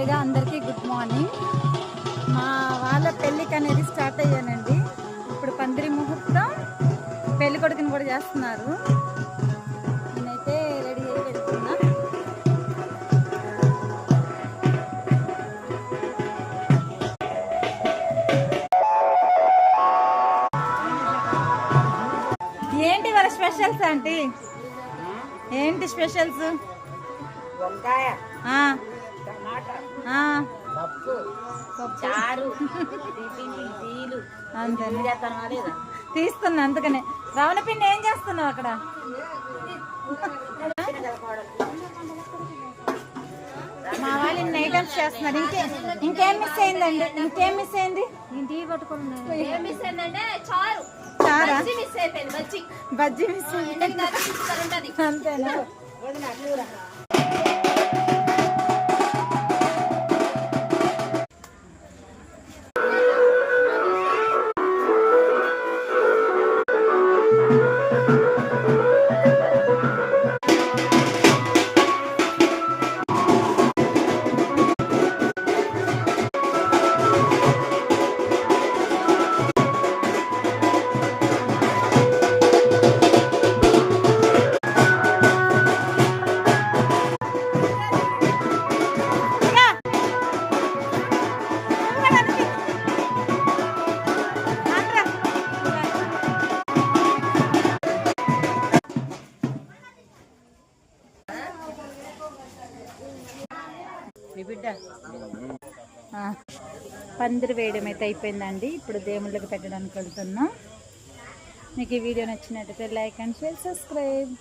ముందుగా అందరికీ good morning. మా వాళ్ళ పెళ్ళికి అనేది స్టార్ట్ అయ్యానండి. ఇప్పుడు పందిరి ముహూర్తం, పెళ్లి కొడుకుని కూడా చేస్తున్నారు. నేనైతే రెడీ అయ్యి వెళ్తున్నా. ఏంటి వాళ్ళ స్పెషల్స్ ఆంటీ? ఏంటి స్పెషల్స్? వంకాయ, టమాటా, పప్పు, చారు, టీలు. అంతే తీస్తున్నా. అందుకనే రవణ పిండి ఏం చేస్తున్నావు అక్కడ? మా వాళ్ళు ఇన్ని ఐటమ్స్ చేస్తున్నారు. ఇంకేం మిస్ అయిందండి? ఇంకేం మిస్ అయింది? చారా? బజ్జీ మిస్ అయింది. అంతేనా? పందిరి వేయడం అయితే అయిపోయిందండి. ఇప్పుడు దేవుళ్ళకి పెట్టడానికి వెళ్తున్నాం. మీకు ఈ వీడియో నచ్చినట్టయితే లైక్ అండ్ షేర్, సబ్స్క్రైబ్.